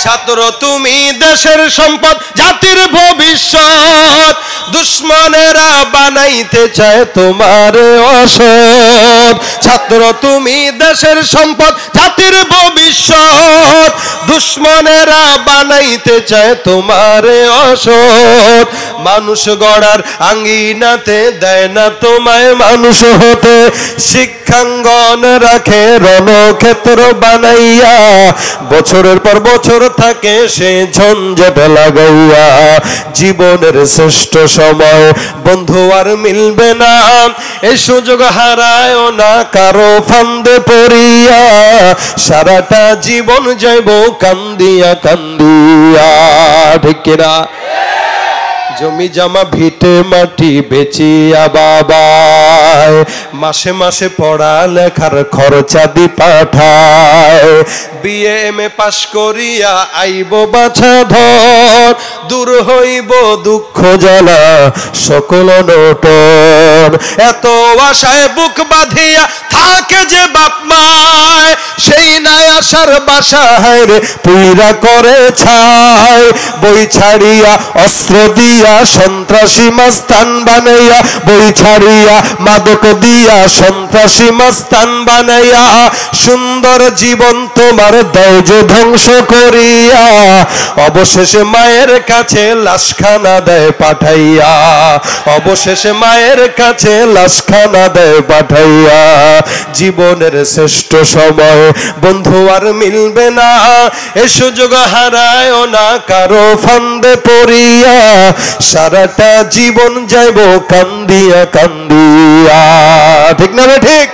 ছাত্র তুমি দেশের সম্পদ, জাতির ভবিষ্যৎ। দুশ্মনেরা বানাইতে চায় তোমার অসৎ। ছাত্র তুমি দেশের সম্পদ, জাতির ভবিষ্যৎ। দুশ্মনেরা বানাইতে চায় তোমার অসৎ। মানুষ গড়ার আঙ্গিনাতে দেয় না তোমায় মানুষ হতে। শিক্ষাঙ্গন রাখে রণক্ষেত্র বানাইয়া, বছরের পর বছর থাকে সে ঝঞ্ঝাট লাগাইয়া। জীবনের শ্রেষ্ঠ সময় বন্ধু আর মিলবে না, এই সুযোগ হারায় না কারো ফান্দে পড়িয়া। সারাটা জীবন যাইব কান্দিয়া কান্দিয়া, ঠিক কিনা? জমি জামা ভিটে মাটি বেচিয়া বাবায়, মাসে মাসে পড়া লেখার খরচা দি পাঠায়। বিএ এমএ পাশ করিয়া আইব বাছা ধর, দূর হইব দুঃখ জ্বালা সকল নটন। এত আশায় বুক বাঁধিয়া থাকে যে বাপ মায়, সেই নাই আশার বাসা হায়রে পুইরা করে ছায়। বই ছাড়িয়া অস্ত্র দিয়া সন্ত্রাসী মাস্তান বানাইয়া, বই ছাড়িয়া মাদক দিয়া সন্ত্রাসী মাস্তান বানাইয়া। সুন্দর জীবন তোমার দাও যে ধ্বংস করিয়া, অবশেষে মায়ের কাছে লাশখানা দেয় পাঠাইয়া। অবশেষে মায়ের কাছে লাশখানা দেয় পাঠাইয়া। জীবনের শ্রেষ্ঠ সময় বন্ধু আর মিলবে না, এ সুযোগ হারায় না কারো ফান্দে পড়িয়া। সারাটা জীবন যাইব কান্দিয়া কান্দিয়া, ঠিক না ঠিক?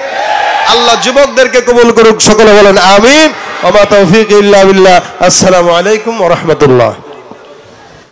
আল্লাহ যুবকদেরকে কবুল করুক, সকলে বলেন আমিন। ওয়া মা তাওফীক ইল্লা বিল্লাহ। আসসালামু আলাইকুম ওয়া রাহমাতুল্লাহ।